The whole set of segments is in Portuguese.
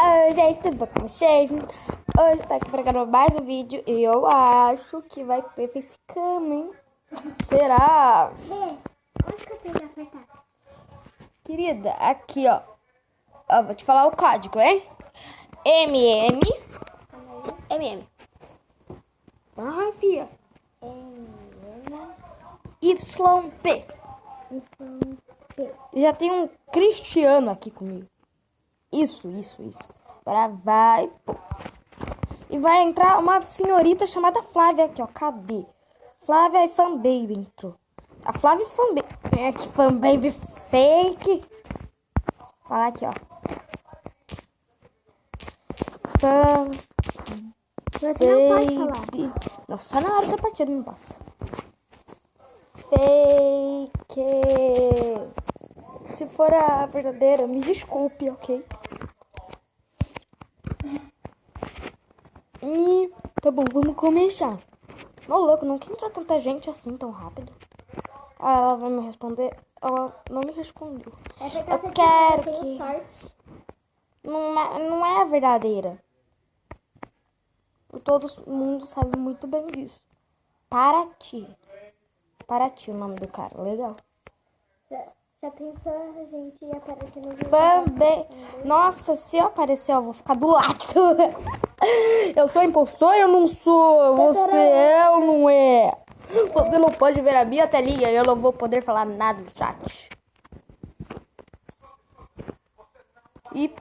Oi, gente, tudo bom com vocês? Hoje tá aqui pra gravar mais um vídeo e eu acho que vai ter facecam, hein? Será? Onde que eu tenho que apertar? Querida, aqui, ó. Ó, vou te falar o código, hein? MM. Ai, filha. YP. Já tem um Cristiano aqui comigo. Isso. Agora vai, pô. E vai entrar uma senhorita chamada Flávia aqui, ó. Cadê? Flávia e Fanbaby entrou. A Flávia e Fanbaby. É que Fanbaby fake. Fala aqui, ó. Você não pode falar. Não, só na hora da partida não posso. Fake. Se for a verdadeira, me desculpe, ok? E tá bom, vamos começar. Ô, louco, nunca entrou tanta gente assim tão rápido. Ah, ela vai me responder. Ela não me respondeu. Eu quero que... sorte. Não é a verdadeira. Todo mundo sabe muito bem disso. Paraty o nome do cara. Legal. Já pensou a gente ia aparecer no vídeo? Nossa, se eu aparecer, eu vou ficar do lado. Eu sou impostor, eu não sou. Você é ou não é? Você não pode ver a minha telinha e eu não vou poder falar nada no chat. E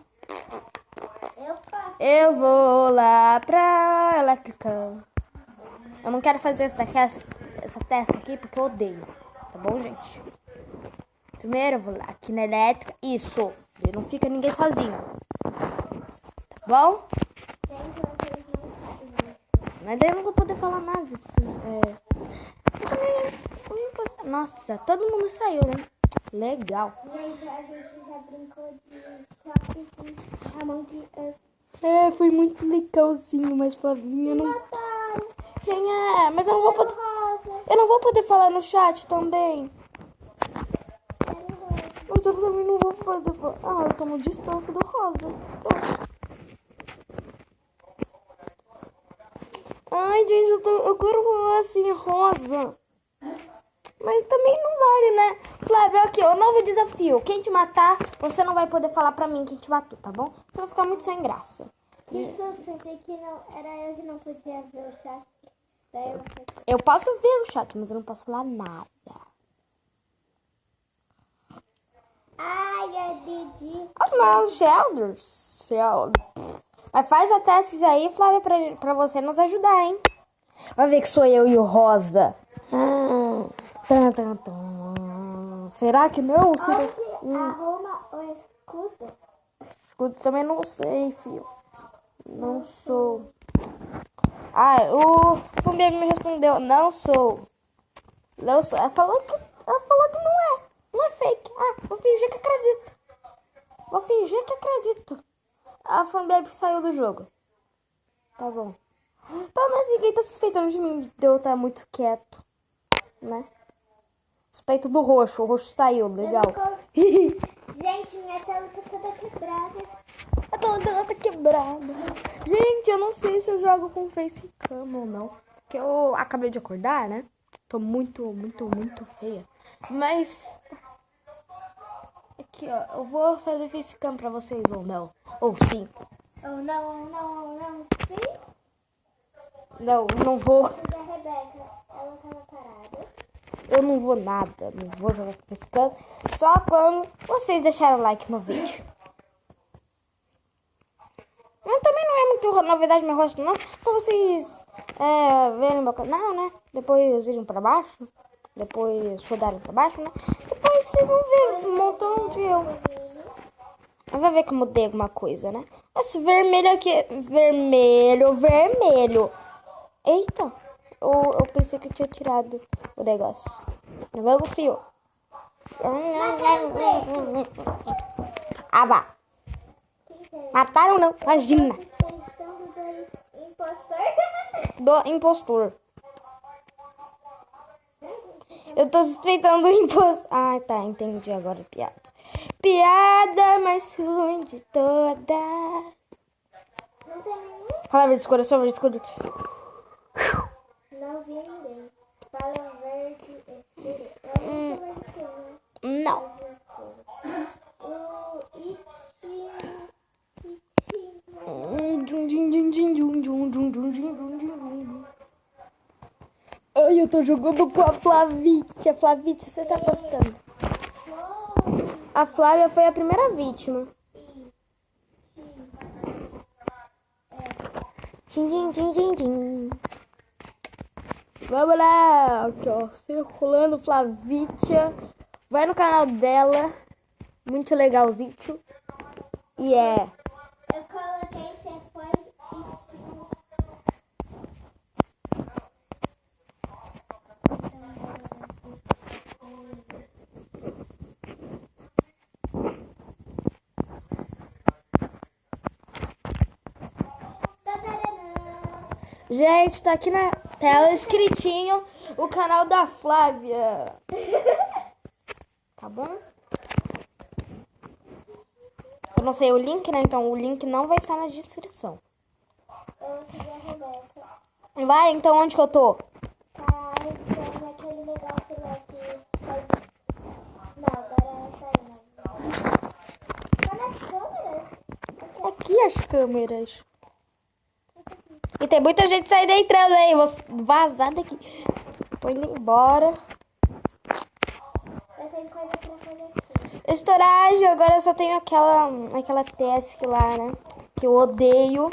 eu vou lá pra elétrica. Eu não quero fazer essa testa aqui porque eu odeio. Tá bom, gente? Primeiro eu vou lá aqui na elétrica. Isso. Não fica ninguém sozinho. Tá bom? Mas daí eu não vou poder falar nada. Eu também. Nossa, todo mundo saiu, né? Legal. Gente, a gente já brincou de shopping Among Us. Foi muito legalzinho, mas Flavinha não. Mataram. Quem é? Mas eu não vou poder. Eu não vou poder falar no chat também. Mas eu também não vou poder falar. Ah, eu tomo distância do rosa. Ai, gente, eu quero falar assim, rosa. Mas também não vale, né? Flávia, aqui, o novo desafio. Quem te matar, você não vai poder falar pra mim quem te matou, tá bom? Você vai ficar muito sem graça. Isso, eu pensei que não, era eu que não podia ver o chat. Daí Eu posso ver o chat, mas eu não posso falar nada. Ai, é Didi. Os Shelders. Mas faz a testes aí, Flávia, pra você nos ajudar, hein? Vai ver que sou eu e o Rosa. Será que não? Arruma o escudo. Escudo também não sei, filho. Não sou. Ah, o Fumbi me respondeu. Não sou. Ela falou que não é. Não é fake. Ah, vou fingir que acredito. A Fanbaby saiu do jogo. Tá bom. Pelo menos ninguém tá suspeitando de mim. De eu estar muito quieto. Né? Suspeito do roxo. O roxo saiu. Legal. Gente, minha tela tá toda quebrada. A tela tá quebrada. Gente, eu não sei se eu jogo com facecam ou não. Porque eu acabei de acordar, né? Tô muito feia. Mas... Aqui, ó. Eu vou fazer facecam pra vocês ou não. Ou sim. Oh, não, sim. Não vou. Da Rebeca, ela tava parada. Eu não vou nada. Não vou jogar facecam. Só quando vocês deixaram o like no vídeo. Mas também não é muito novidade meu rosto, não. Só vocês verem meu canal, né? Depois irem pra baixo. Depois rodarem pra baixo, né? Depois vocês vão ver um montão de eu. Vai ver que eu mudei alguma coisa, né? Esse vermelho aqui. Vermelho. Eita. Eu pensei que eu tinha tirado o negócio. Vamos, fio. Ah, vá. Mataram não, imagina. Do impostor. Eu tô suspeitando do impostor. Ah, tá, entendi agora a piada. Piada mais ruim de todas. Fala verde escuro, eu sou verde escuro. Não vi ninguém. Fala verde escuro. Eu não sou verde escuro, né? Não. O Itinho. Ai, eu tô jogando com a Flavícia. Flavícia, você tá gostando? A Flávia foi a primeira vítima. Tchim, tchim, tchim, tchim. Vamos lá. Aqui, ó. Circulando Flavícia. Vai no canal dela. Muito legalzinho. E é. Eu coloquei você foi Itinho. Gente, tá aqui na tela escritinho o canal da Flávia. Tá bom? Eu não sei o link, né? Então o link não vai estar na descrição. Eu vou seguir a Rebeca. Vai, então onde que eu tô? Tá estando aquele negócio lá que foi... Não, agora essa aí não. Tá nas câmeras? Aqui as câmeras. E tem muita gente saindo e entrando aí. Vou vazar daqui. Tô indo embora. Eu tenho coisa pra fazer aqui. Estoragem, agora eu só tenho aquela task lá, né? Que eu odeio.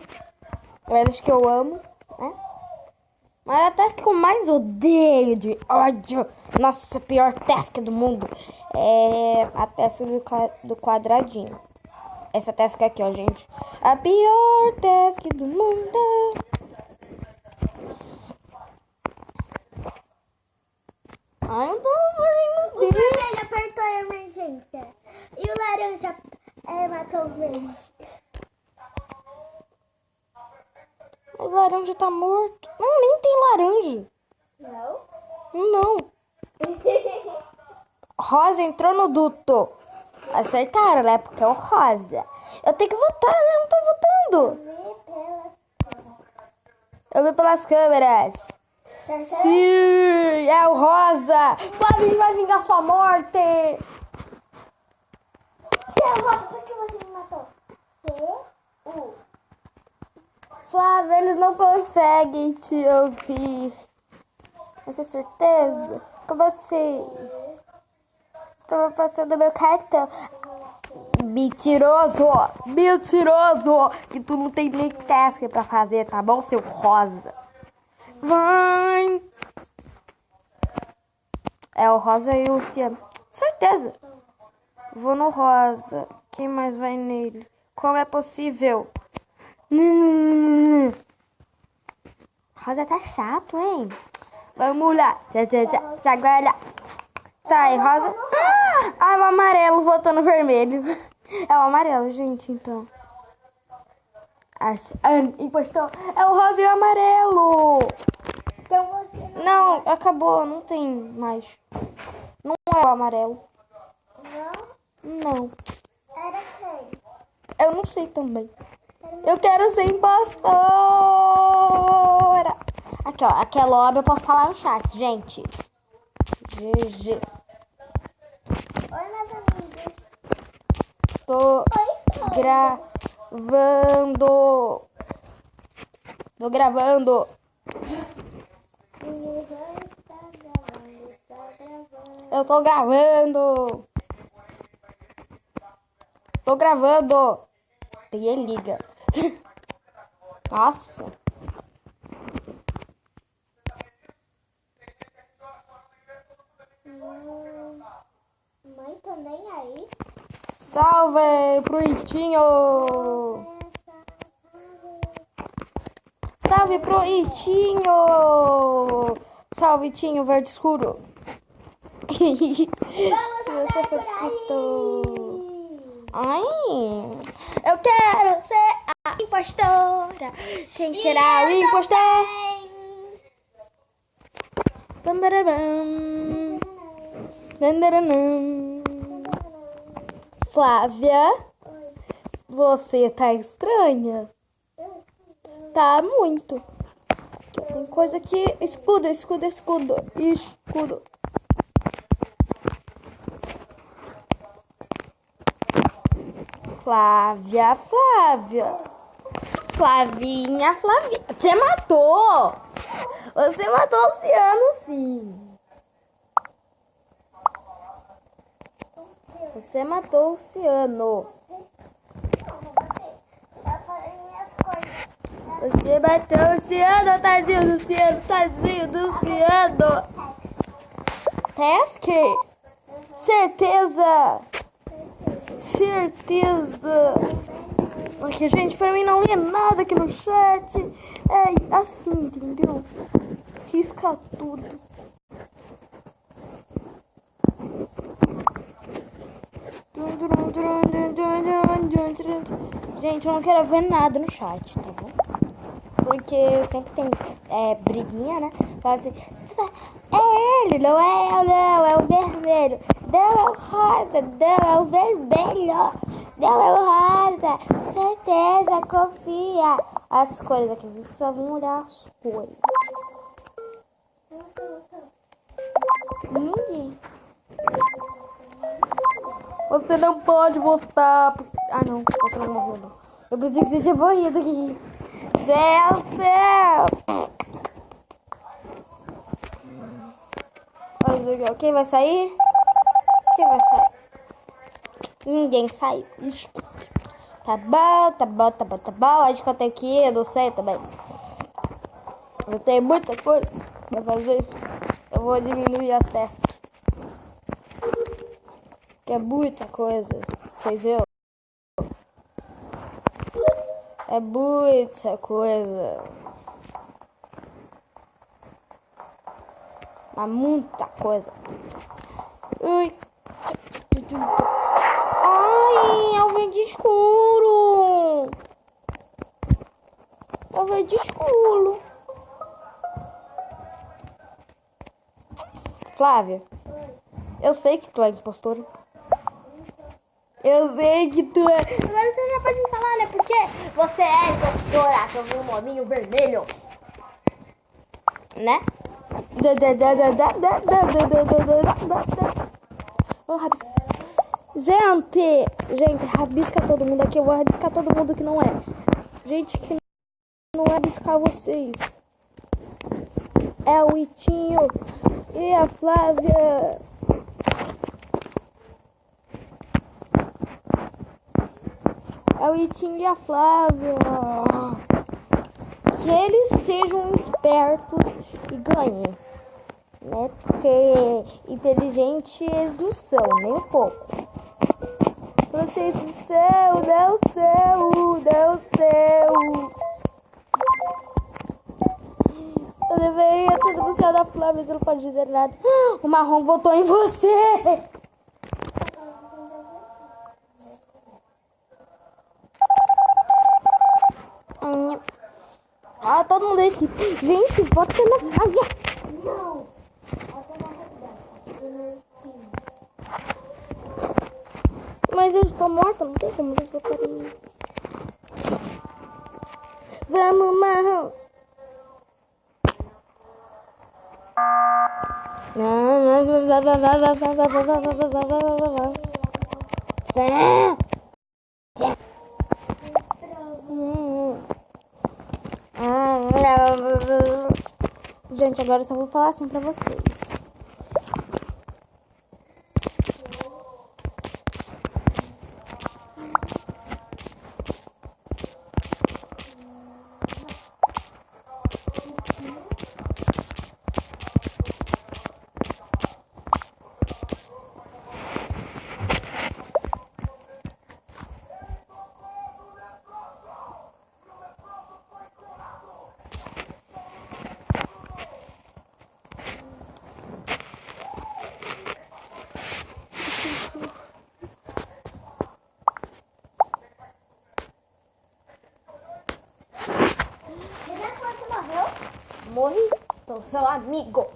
Menos que eu amo, né? Mas a task que eu mais odeio de ódio. Nossa, a pior task do mundo. É a task do quadradinho. Essa task aqui, ó, gente. A pior task do mundo. Ai, eu tô fazendo O vermelho apertou a emergência. E o laranja matou o verde. O laranja tá morto. Não, nem tem laranja. Não? Não. Rosa entrou no duto. Acertaram, né? Porque é o rosa. Eu tenho que votar, né? Eu não tô votando. Eu vi pelas câmeras. Sim, é o rosa. Flavinho vai vingar sua morte. Seu voto, por que você me matou? C-U. Flávia, eles não conseguem te ouvir. Você tem certeza? Com você. Estava passando meu cartão. Mentiroso! Mentiroso! Que tu não tem nem task pra fazer, tá bom, seu rosa? Vai! É o rosa e o Luciano. Certeza! Vou no rosa. Quem mais vai nele? Como é possível? Rosa tá chato, hein? Vamos lá. Agora. Sai, rosa. Ai, o amarelo votou no vermelho. É o amarelo, gente, então. Impostor. É o rosa e o amarelo. Então você Não, acabou. Não tem mais. Não é o amarelo. não Não. era quem? Eu não sei também. Eu quero ser impostora. Aqui, ó. Aquela lobby eu posso falar no chat, gente. GG. Oi, meus amigos. Tô Oi, gravando. Tô gravando. Eu tô gravando. Tô gravando. Peguei liga. Nossa. Mãe, tô nem aí. Salve pro Itinho. Salve pro Itinho. Salve, Itinho verde escuro. Se você for escritor. Ai, eu quero ser a impostora. Quem será o impostor? Bambararam. Dandaranam. Flávia, você tá estranha. Tá muito. Tem coisa aqui. Escudo. Escudo. Flávia. Flavinha. Você matou. Você matou o Oceano, sim. Você matou o Oceano. Você bateu o Oceano, tadinho do Oceano. Task? Certeza. Porque, gente, pra mim não ler nada aqui no chat. É assim, entendeu? Risca tudo. Gente, eu não quero ver nada no chat, tá bom? Porque sempre tem briguinha, né? Fala assim, é ele, não é eu, não, é o vermelho. Não é o rosa, não, é o vermelho. Não é o rosa. Certeza, confia. As cores aqui, vocês só vão olhar as cores. Ninguém. Você não pode votar. Ah, não, você não morreu, não. Eu pensei que você tinha morrido aqui. Céu. Quem vai sair? Ninguém saiu. Tá bom. Acho que eu tenho que ir, eu não sei também. Eu tenho muita coisa pra fazer. Eu vou diminuir as tasks. Que é muita coisa. Vocês viram? É muita coisa. Mas muita coisa. Ui. Ai, é o verde escuro. É o verde escuro. Flávia, eu sei que tu é impostora. Eu sei que tu é. Agora você já pode me falar, né? Porque você é impostora, que eu vi um mominho vermelho. Né? Gente, rabisca todo mundo aqui. Eu vou rabiscar todo mundo que não é. Gente que não é rabiscar vocês. É o Itinho e a Flávia. É o Itinho e a Flávia. Que eles sejam espertos e ganhem. Né? Porque inteligentes eles não são, nem um pouco. Vocês do céu, deu céu. Eu deveria ter denunciado a Flávia, mas eu não pode dizer nada. O marrom votou em você. Ah, todo mundo aqui. Gente, vota na Flávia. Não. Mas eu estou morta, não tem como eles votarem. Vamos, marrom. Gente, agora eu só vou falar assim pra vocês. Morri, sou seu amigo.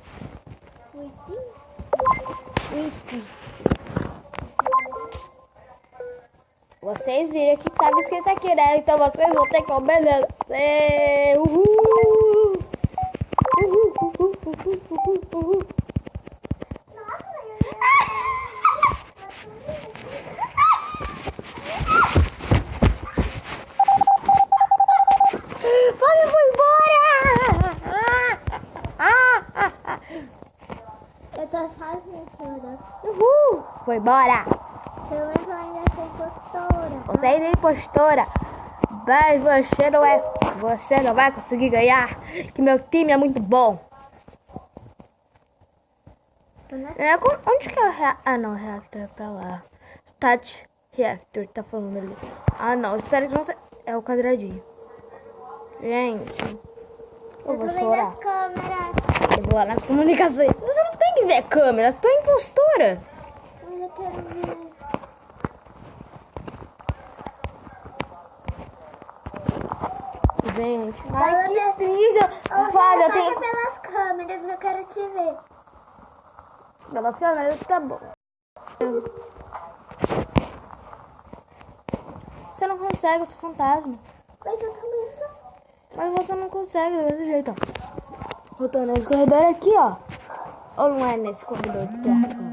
Você vocês viram que tava escrito aqui, né? Então vocês vão ter que obedecer. Uhul! Uhul, uhul, uhul, uhul, uhul. Flávia foi embora! Eu tô sozinha aqui, olha. Uhul! Foi embora! Pelo menos eu ainda sou impostora. Você ainda é impostora, mas você não vai conseguir ganhar, que meu time é muito bom. Onde que é o reactor? Ah, não, o reactor é pra lá. Stat reactor, tá falando ali. Ah, não, espero que não seja. É o quadradinho. Gente, eu vou tô chorar. vendo as câmeras. Eu vou lá nas comunicações. Você não tem que ver a câmera, tu é impostora. Mas eu quero ver. Gente, Ai, ai, que triste. Flávia, eu tenho... pelas câmeras, eu quero te ver. Pelas câmeras, tá bom. Você não consegue, eu sou fantasma. Mas eu também sou. Mas você não consegue desse jeito, ó. Eu tô nesse corredor aqui, ó. Ou não é nesse corredor que tem a câmera?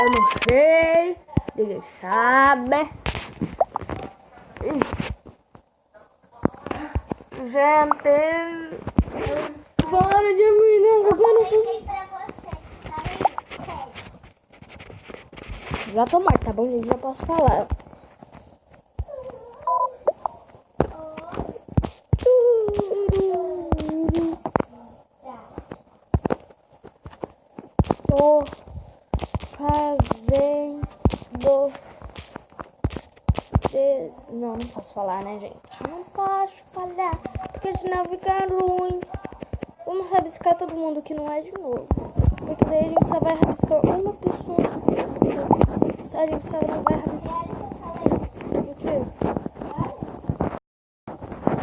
Eu não sei. Ninguém sabe. Gente. Para de me negar, eu não Pensei pra você, tá aí? Já tô morta, tá bom, gente? Já posso falar. Tô fazendo... Não, não posso falar, né, gente? Não posso falar, porque senão fica ruim. Vamos rabiscar todo mundo que não é de novo. Porque daí a gente só vai rabiscar uma pessoa. A gente só não vai rabiscar. O quê?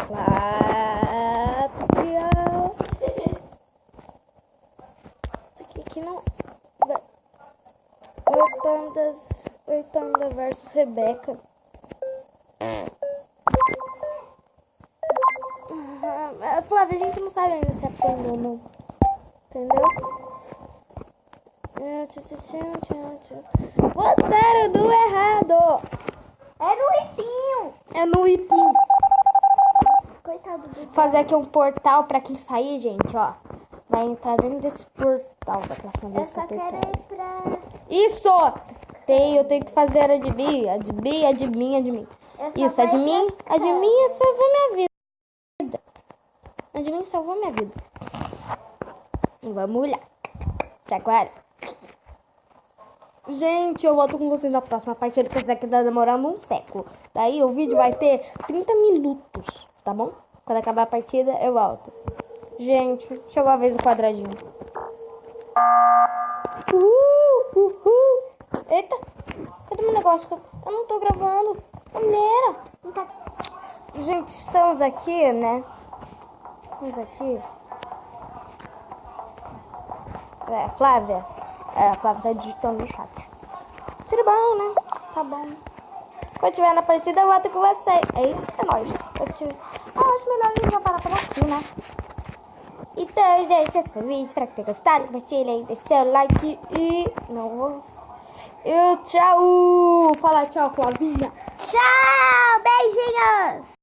Flávia. Isso aqui não... Oi, Panda versus Rebeca. Flávia, a gente não sabe ainda se é Panda ou não. Entendeu? Votaram no errado. É no Itinho. É no item. Coitado do Fazer aqui um portal pra quem sair, gente, ó. Vai entrar dentro desse portal da próxima Eu vez que só eu quero apertar. ir pra... Isso! Eu tenho que fazer adivinha. Isso, admin salvou minha vida. Admin salvou minha vida. Vamos lá. Chacoalha. Gente, eu volto com vocês na próxima partida, que essa daqui tá demorando um século. Daí o vídeo vai ter 30 minutos, tá bom? Quando acabar a partida, eu volto. Gente, chegou a vez do quadradinho. Eita, cadê meu negócio? Eu não tô gravando. Mulher. Gente, estamos aqui, né? Estamos aqui. Flávia. A Flávia tá digitando no chat. Tudo bom, né? Tá bom. Quando tiver na partida, eu volto com você. Eita, é nóis. Acho melhor a gente já parar por aqui, né? Então, gente, esse foi o vídeo. Espero que tenham gostado. Compartilhem, deixe seu like e... tchau. Fala tchau, Flavinha. Tchau, beijinhos.